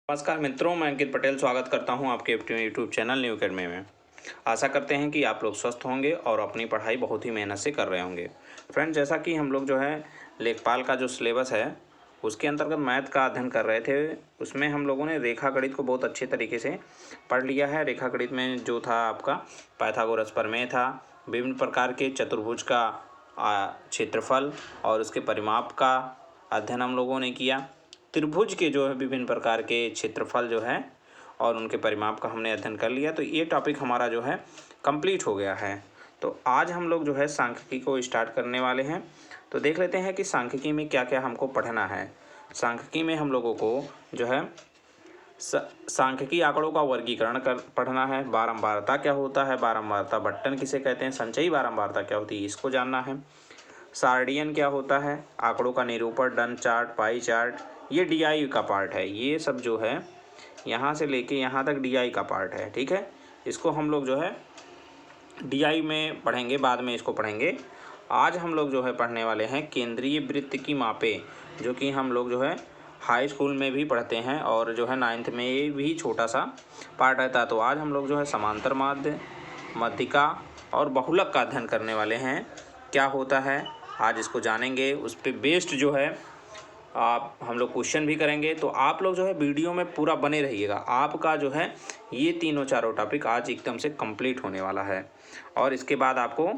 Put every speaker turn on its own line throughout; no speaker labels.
नमस्कार मित्रों, मैं अंकित पटेल स्वागत करता हूं आपके यूट्यूब चैनल न्यू अकेडमी में। आशा करते हैं कि आप लोग स्वस्थ होंगे और अपनी पढ़ाई बहुत ही मेहनत से कर रहे होंगे। फ्रेंड्स, जैसा कि हम लोग जो है लेखपाल का जो सिलेबस है उसके अंतर्गत मैथ का अध्ययन कर रहे थे, उसमें हम लोगों ने रेखा गणित को बहुत अच्छे तरीके से पढ़ लिया है। रेखा गणित में जो था आपका पाइथागोरस प्रमेय था, विभिन्न प्रकार के चतुर्भुज का क्षेत्रफल और उसके परिमाप का अध्ययन हम लोगों ने किया। त्रिभुज के जो है विभिन्न प्रकार के क्षेत्रफल जो है और उनके परिमाप का हमने अध्ययन कर लिया। तो ये टॉपिक हमारा जो है कंप्लीट हो गया है। तो आज हम लोग जो है सांख्यिकी को स्टार्ट करने वाले हैं। तो देख लेते हैं कि सांख्यिकी में क्या क्या हमको पढ़ना है। सांख्यिकी में हम लोगों को जो है सांख्यिकी आंकड़ों का वर्गीकरण कर पढ़ना है। बारंबारता क्या होता है, बारंबारता बट्टन किसे कहते हैं, संचयी बारंबारता क्या होती है, इसको जानना है। सार्डियन क्या होता है, आंकड़ों का निरूपण, डन चार्ट, पाई चार्ट, ये डीआई का पार्ट है। ये सब जो है यहाँ से लेके यहाँ तक डीआई का पार्ट है। ठीक है, इसको हम लोग जो है डीआई में पढ़ेंगे, बाद में इसको पढ़ेंगे। आज हम लोग जो है पढ़ने वाले हैं केंद्रीय वृत्त की मापें, जो कि हम लोग जो है हाई स्कूल में भी पढ़ते हैं और जो है 9th में भी छोटा सा पार्ट रहता है। तो आज हम लोग जो है समांतर माध्य, मध्यिका और बहुलक का अध्ययन करने वाले हैं। क्या होता है आज इसको जानेंगे। उस पर बेस्ड जो है आप हम लोग क्वेश्चन भी करेंगे। तो आप लोग जो है वीडियो में पूरा बने रहिएगा। आपका जो है ये तीनों चारों टॉपिक आज एकदम से कंप्लीट होने वाला है और इसके बाद आपको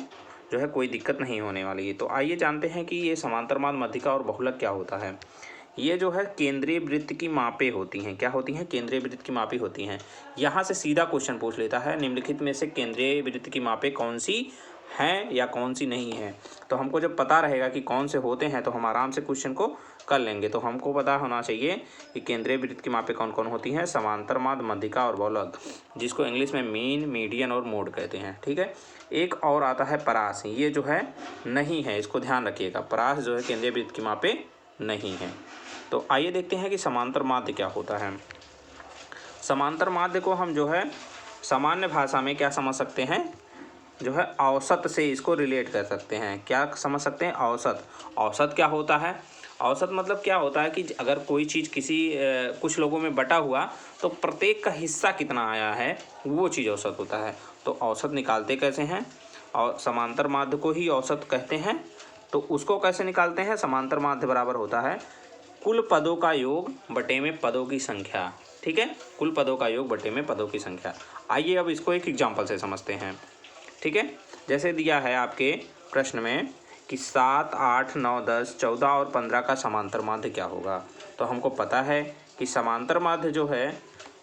जो है कोई दिक्कत नहीं होने वाली है। तो आइए जानते हैं कि ये समांतर माध्य, मध्यिका और बहुलक क्या होता है। ये जो है केंद्रीय वृत्त की मापें होती हैं। क्या होती हैं? केंद्रीय वृत्त की मापें होती हैं। यहाँ से सीधा क्वेश्चन पूछ लेता है, निम्नलिखित में से केंद्रीय वृत्त की मापें कौन सी हैं या कौन सी नहीं है। तो हमको जब पता रहेगा कि कौन से होते हैं तो हम आराम से क्वेश्चन को कर लेंगे। तो हमको पता होना चाहिए कि केंद्रीय वृत्त की मापें कौन कौन होती हैं। समांतर माध्य, मध्यिका और बहुलक, जिसको इंग्लिश में मीन, मीडियन और मोड कहते हैं। ठीक है, एक और आता है परास। ये जो है नहीं है, इसको ध्यान रखिएगा। परास जो है केंद्रीय वृत्त की मापें नहीं है। तो आइए देखते हैं कि समांतर माध्य क्या होता है। समांतर माध्य को हम जो है सामान्य भाषा में क्या समझ सकते हैं, जो है औसत से इसको रिलेट कर सकते हैं। क्या समझ सकते हैं? औसत। औसत क्या होता है? औसत मतलब क्या होता है कि अगर कोई चीज़ किसी कुछ लोगों में बटा हुआ तो प्रत्येक का हिस्सा कितना आया है, वो चीज़ औसत होता है। तो औसत निकालते कैसे हैं? और समांतर माध्य को ही औसत कहते हैं। तो उसको कैसे निकालते हैं? समांतर माध्य बराबर होता है कुल पदों का योग बटे में पदों की संख्या। ठीक है, कुल पदों का योग बटे में पदों की संख्या। आइए अब इसको एक एग्जाम्पल से समझते हैं। ठीक है, जैसे दिया है आपके प्रश्न में कि 7, 8, 9, 10, 14 और 15 का समांतर माध्य क्या होगा। तो हमको पता है कि समांतर माध्य जो है,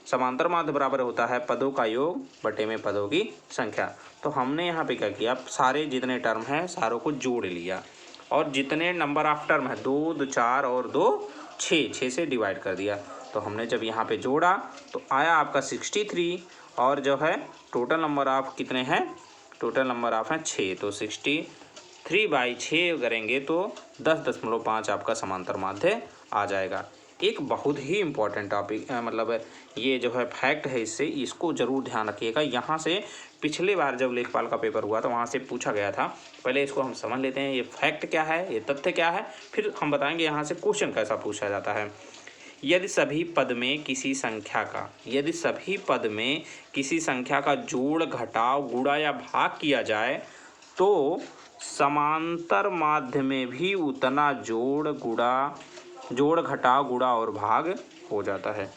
समांतर माध्य बराबर होता है पदों का योग बटे में पदों की संख्या। तो हमने यहाँ पे क्या किया, सारे जितने टर्म हैं सारों को जोड़ लिया और जितने नंबर ऑफ टर्म है 2, 2, 4 और 2, 6 से डिवाइड कर दिया। तो हमने जब यहाँ पे जोड़ा तो आया आपका 63 और जो है टोटल नंबर ऑफ कितने हैं, टोटल नंबर ऑफ हैं 6। तो 63/6 करेंगे तो 10.5 आपका समांतर माध्य आ जाएगा। एक बहुत ही इम्पोर्टेंट टॉपिक मतलब ये जो है फैक्ट है, इसको ज़रूर ध्यान रखिएगा। यहाँ से पिछले बार जब लेखपाल का पेपर हुआ तो वहाँ से पूछा गया था। पहले इसको हम समझ लेते हैं, ये फैक्ट क्या है, ये तथ्य क्या है, फिर हम बताएंगे यहाँ से क्वेश्चन कैसा पूछा जाता है। यदि सभी पद में किसी संख्या का जोड़, घटाव, गुणा या भाग किया जाए तो समांतर माध्य में भी उतना जोड़, घटाव, गुणा और भाग हो जाता है।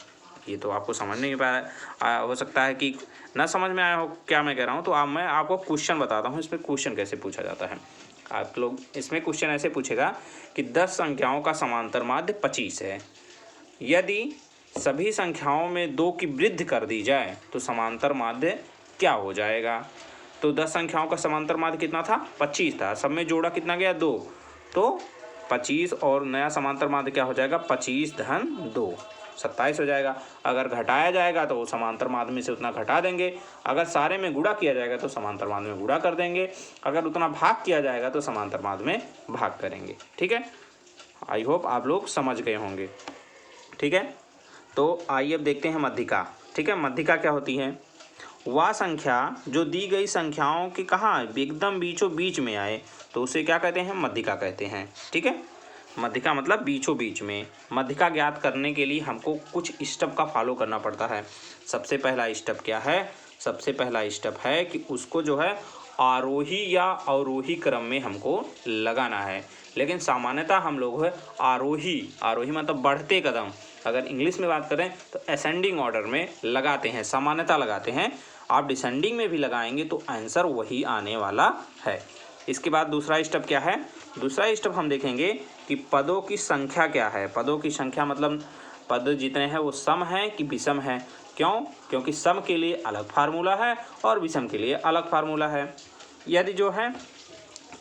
ये तो आपको समझ नहीं पाया, हो सकता है कि ना समझ में आया हो क्या मैं कह रहा हूँ। तो मैं आपको क्वेश्चन बताता हूँ, इसमें क्वेश्चन कैसे पूछा जाता है। आप लोग इसमें क्वेश्चन ऐसे पूछेगा कि 10 संख्याओं का समांतर माध्य 25 है। यदि सभी संख्याओं में 2 की वृद्धि कर दी जाए तो समांतर माध्य क्या हो जाएगा। तो 10 संख्याओं का समांतर माध्य कितना था, 25 था। सब में जोड़ा कितना गया, 2, तो 25 और नया समांतर माध्य क्या हो जाएगा, 25 धन 2, 27 हो जाएगा। अगर घटाया जाएगा तो समांतर माध्य में से उतना घटा देंगे। अगर सारे में गुणा किया जाएगा तो समांतर माध्य में गुणा कर देंगे। अगर उतना भाग किया जाएगा तो समांतर माध्य में भाग करेंगे। ठीक है, आई होप आप लोग समझ गए होंगे। ठीक है, तो आइए अब देखते हैं मध्यिका। ठीक है, मध्यिका क्या होती है, वह संख्या जो दी गई संख्याओं के कहाँ एकदम बीचों बीच में आए तो उसे क्या कहते हैं, मध्यिका कहते हैं। ठीक है, मध्यिका मतलब बीचों बीच में। मध्यिका ज्ञात करने के लिए हमको कुछ स्टेप का फॉलो करना पड़ता है। सबसे पहला स्टेप क्या है? सबसे पहला स्टेप है कि उसको जो है आरोही या अवरोही क्रम में हमको लगाना है। लेकिन सामान्यतः हम लोग है आरोही मतलब बढ़ते कदम, अगर इंग्लिश में बात करें तो असेंडिंग ऑर्डर में लगाते हैं, सामान्यतः लगाते हैं। आप डिसेंडिंग में भी लगाएंगे तो आंसर वही आने वाला है। इसके बाद दूसरा स्टेप क्या है? दूसरा स्टेप हम देखेंगे कि पदों की संख्या क्या है। पदों की संख्या मतलब पद जितने हैं वो सम है कि विषम है। क्यों? क्योंकि सम के लिए अलग फार्मूला है और विषम के लिए अलग फार्मूला है। यदि जो है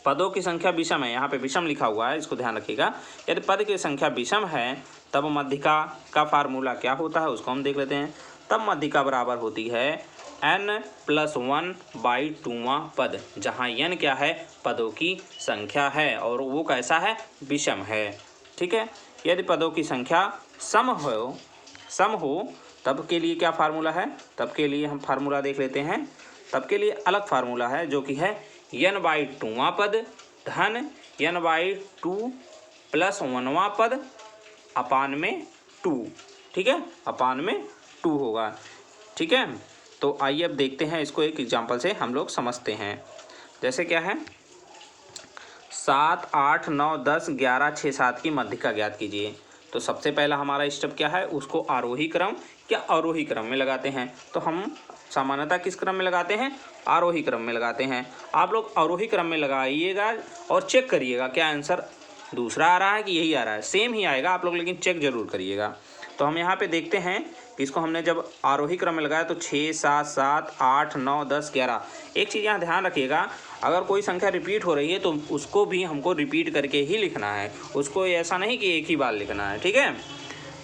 पदों की संख्या विषम है, यहाँ पे विषम लिखा हुआ है, इसको ध्यान रखिएगा। यदि पद की संख्या विषम है तब मध्यिका का फार्मूला क्या होता है उसको हम देख लेते हैं। तब मध्यिका बराबर होती है n+1/2वां पद, जहाँ n क्या है? पदों की संख्या है और वो कैसा है? विषम है। ठीक है। यदि पदों की संख्या सम हो तब के लिए क्या फार्मूला है? तब के लिए हम फार्मूला देख लेते हैं। तब के लिए अलग फार्मूला है जो कि है n/2वां पद धन n/2 + 1वां पद अपान में 2। ठीक है, अपान में 2 होगा। ठीक है, तो आइए अब देखते हैं इसको एक एग्जांपल से हम लोग समझते हैं। जैसे क्या है 7, 8, 9, 10, 11, 6, 7 की मध्यिका ज्ञात कीजिए। तो सबसे पहला हमारा स्टेप क्या है? उसको आरोही क्रम या अवरोही क्रम में लगाते हैं। तो हम सामान्यतः किस क्रम में लगाते हैं? आरोही क्रम में लगाते हैं। आप लोग अवरोही क्रम में लगाइएगा और चेक करिएगा क्या आंसर दूसरा आ रहा है कि यही आ रहा है। सेम ही आएगा आप लोग, लेकिन चेक जरूर करिएगा। तो हम यहाँ पे देखते हैं कि इसको हमने जब आरोही क्रम में लगाया तो 6, 7, 7, 8, 9, 10, 11। एक चीज़ यहाँ ध्यान रखिएगा, अगर कोई संख्या रिपीट हो रही है तो उसको भी हमको रिपीट करके ही लिखना है, उसको ऐसा नहीं कि एक ही बार लिखना है। ठीक है,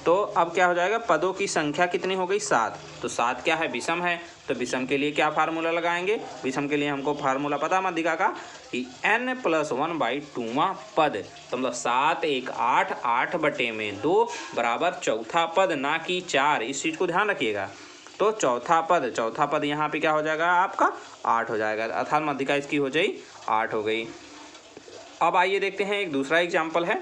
तो अब क्या हो जाएगा? पदों की संख्या कितनी हो गई? 7। तो 7 क्या है? विषम है। तो विषम के लिए क्या फार्मूला लगाएंगे? विषम के लिए हमको फार्मूला पता है मध्यिका का कि n+1/2वां पद। तो मतलब 7, 1, 8, 8/2 बराबर चौथा पद, ना कि 4। इस चीज़ को ध्यान रखिएगा। तो चौथा पद यहाँ पे क्या हो जाएगा? आपका 8 हो जाएगा, अर्थात मध्यिका इसकी हो जाए 8 हो गई। अब आइए देखते हैं एक दूसरा एग्जाम्पल है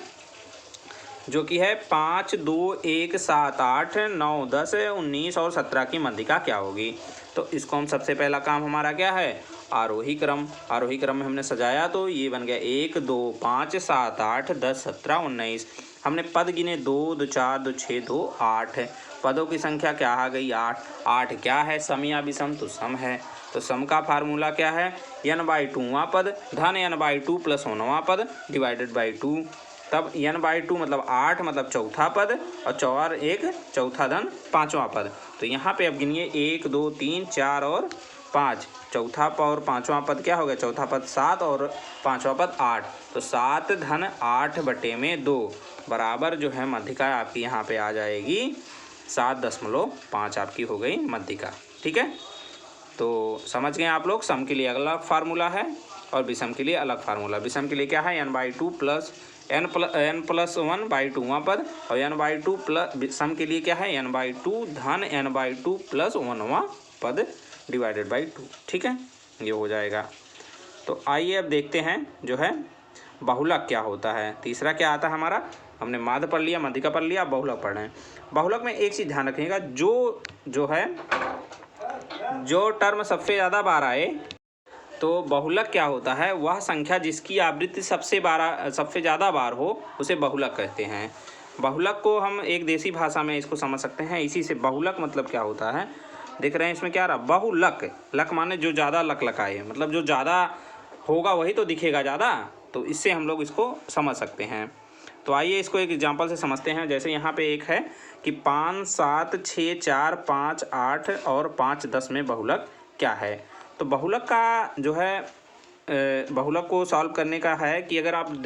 जो कि है 5, 2, 1, 7, 8, 9, 10, 19 और 17 की मध्यिका क्या होगी। तो इसको हम सबसे पहला काम हमारा क्या है? आरोही क्रम। आरोही क्रम में हमने सजाया तो ये बन गया 1, 2, 5, 7, 8, 10, 17, 19। हमने पद गिने 2, 2, 4, 2, 6, 2, 8। पदों की संख्या क्या आ गई? 8। 8 क्या है? सम या विषम? तो सम है। तो सम का फार्मूला क्या है? n/2वां पद धन n/2 + 1वां पद डिवाइडेड बाई 2। तब n/2 मतलब 8 मतलब चौथा पद और 4 1 चौथा धन 5वां पद। तो यहाँ पे अब गिनिए 1, 2, 3, 4 और 5। चौथा और 5वां पद क्या हो गया? चौथा पद 7 और 5वां पद 8। तो 7 धन 8/2 बराबर जो है मध्यिका आपकी यहाँ पे आ जाएगी 7.5 आपकी हो गई मध्यिका। ठीक है, तो समझ गए आप लोग। सम के लिए अलग फार्मूला है और विषम के लिए अलग फार्मूला। विषम के लिए क्या है? n/2 + n+1/2वां पद और n/2 प्लस सम के लिए क्या है? n/2 धन n/2 + 1वां पद डिवाइडेड बाई 2। ठीक है, ये हो जाएगा। तो आइए अब देखते हैं जो है बहुलक क्या होता है। तीसरा क्या आता है हमारा? हमने माध्य पढ़ लिया, मध्यिका पढ़ लिया, बहुलक पढ़ रहे हैं। बहुलक में एक चीज़ ध्यान रखिएगा, जो टर्म सबसे ज़्यादा बार आए, तो बहुलक क्या होता है? वह संख्या जिसकी आवृत्ति सबसे ज़्यादा बार हो उसे बहुलक कहते हैं। बहुलक को हम एक देसी भाषा में इसको समझ सकते हैं इसी से। बहुलक मतलब क्या होता है? देख रहे हैं इसमें क्या रहा? बहुलक, लक माने जो ज़्यादा लक लकाए, मतलब जो ज़्यादा होगा वही तो दिखेगा ज़्यादा। तो इससे हम लोग इसको समझ सकते हैं। तो आइए इसको एक एग्जांपल से समझते हैं। जैसे यहाँ पे एक है कि 5, 7, 6, 4, 5, 8 और 5, 10 में बहुलक क्या है। तो बहुलक का जो है बहुलक को सॉल्व करने का है कि अगर आप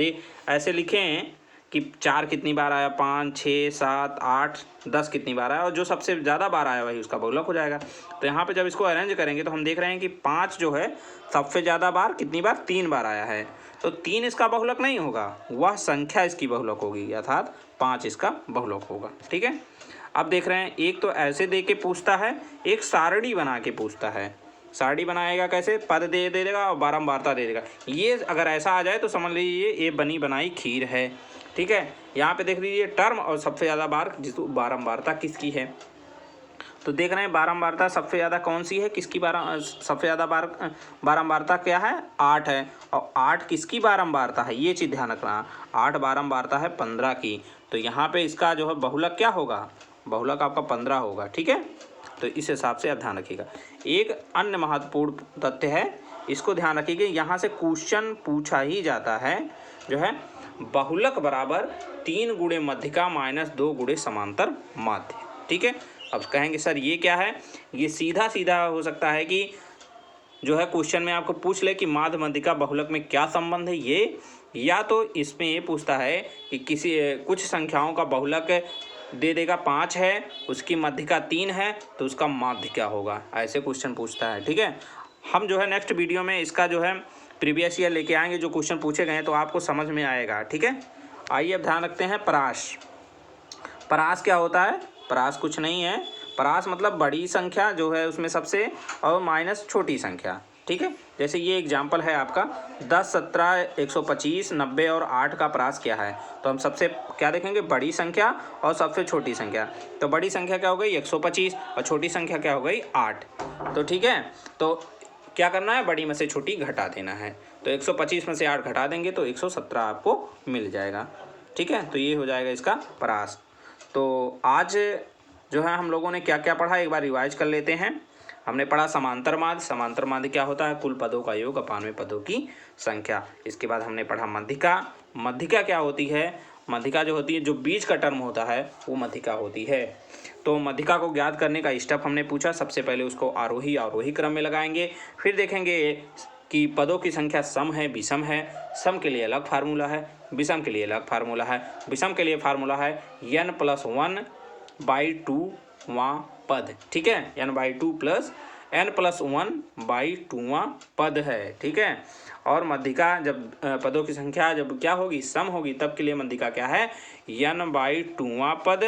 ऐसे लिखें कि 4 कितनी बार आया, 5, 6, 7, 8, 10 कितनी बार आया, और जो सबसे ज़्यादा बार आया वही उसका बहुलक हो जाएगा। तो यहाँ पे जब इसको अरेंज करेंगे तो हम देख रहे हैं कि 5 जो है सबसे ज़्यादा बार कितनी बार? 3 बार आया है। तो 3 इसका बहुलक नहीं होगा, वह संख्या इसकी बहुलक होगी, अर्थात 5 इसका बहुलक होगा। ठीक है, अब देख रहे हैं एक तो ऐसे दे के पूछता है, एक सारणी बना के पूछता है। सारणी बनाएगा कैसे? पद दे देगा और बारंबारता दे देगा। ये अगर ऐसा आ जाए तो समझ लीजिए ये बनी बनाई खीर है। ठीक है। यहाँ पे देख लीजिए टर्म और सबसे ज़्यादा बार जिसको बारंबारता किसकी है, तो देख रहे हैं बारंबारता सबसे ज़्यादा कौन सी है, किसकी सबसे ज़्यादा बारंबारता क्या है, 8 है। और 8 किसकी बारंबारता है, ये चीज़ ध्यान रखना, 8 बारंबारता है 15 की। तो यहाँ पे इसका जो है बहुलक क्या होगा, बहुलक आपका 15 होगा, ठीक है। तो इस हिसाब से आप ध्यान रखिएगा। एक अन्य महत्वपूर्ण तथ्य है, इसको ध्यान रखिएगा, यहाँ से क्वेश्चन पूछा ही जाता है जो है बहुलक बराबर 3 गुणे मध्यिका माइनस 2 गुणे समांतर माध्य, ठीक है। अब कहेंगे सर ये क्या है, ये सीधा सीधा हो सकता है कि जो है क्वेश्चन में आपको पूछ ले कि माध्य मध्यिका बहुलक में क्या संबंध है ये, या तो इसमें ये पूछता है कि किसी कुछ संख्याओं का बहुलक दे देगा 5 है, उसकी मध्यिका 3 है, तो उसका माध्य क्या होगा, ऐसे क्वेश्चन पूछता है, ठीक है। हम जो है नेक्स्ट वीडियो में इसका जो है प्रीवियस ईयर लेके आएंगे, जो क्वेश्चन पूछे गए हैं तो आपको समझ में आएगा, ठीक है। आइए अब ध्यान रखते हैं परास। परास क्या होता है, परास कुछ नहीं है, परास मतलब बड़ी संख्या जो है उसमें सबसे और माइनस छोटी संख्या, ठीक है। जैसे ये एग्जाम्पल है आपका 10, 17, 125, 90 और 8 का परास क्या है, तो हम सबसे क्या देखेंगे, बड़ी संख्या और सबसे छोटी संख्या। तो बड़ी संख्या क्या हो गई 125 और छोटी संख्या क्या हो गई 8, तो ठीक है। तो क्या करना है, बड़ी में से छोटी घटा देना है, तो 125 में से 8 घटा देंगे तो 117 आपको मिल जाएगा, ठीक है। तो ये हो जाएगा इसका परास। तो आज जो है हम लोगों ने क्या क्या पढ़ा एक बार रिवाइज कर लेते हैं। हमने पढ़ा समांतर माध्य, समांतर माध्य क्या होता है, कुल पदों का योग अपान में पदों की संख्या। इसके बाद हमने पढ़ा मध्यिका, मध्यिका क्या होती है, मध्यिका जो होती है जो बीच का टर्म होता है वो मध्यिका होती है। तो मध्यिका को ज्ञात करने का स्टेप हमने पूछा, सबसे पहले उसको आरोही अवरोही क्रम में लगाएंगे, फिर देखेंगे कि पदों की संख्या सम है विषम है, सम के लिए अलग फार्मूला है, विषम के लिए अलग फार्मूला है। विषम के लिए फार्मूला है n+1/2वां पद, ठीक है, n/2 प्लस n+1/2वां पद है, ठीक है। और मध्यिका जब पदों की संख्या जब क्या होगी, सम होगी, तब के लिए मध्यिका क्या है, n/2वां पद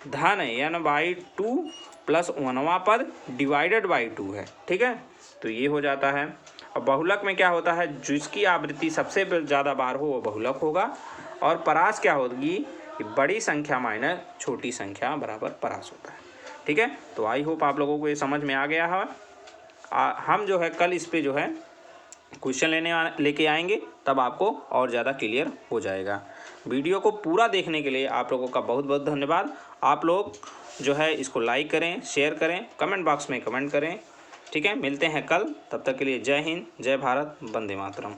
धन n/2 प्लस 1वां पद डिवाइडेड बाई 2 है, ठीक है। तो ये हो जाता है। और बहुलक में क्या होता है, जिसकी आवृत्ति सबसे ज़्यादा बार हो वो बहुलक होगा। और परास क्या होगी, कि बड़ी संख्या माइनस छोटी संख्या बराबर परास होता है, ठीक है। तो आई होप आप लोगों को ये समझ में आ गया है। हम जो है कल इस पे जो है क्वेश्चन लेके आएंगे, तब आपको और ज़्यादा क्लियर हो जाएगा। वीडियो को पूरा देखने के लिए आप लोगों का बहुत बहुत धन्यवाद। आप लोग जो है इसको लाइक करें, शेयर करें, कमेंट बॉक्स में कमेंट करें, ठीक है। मिलते हैं कल, तब तक के लिए जय हिंद, जय भारत, वंदे मातरम।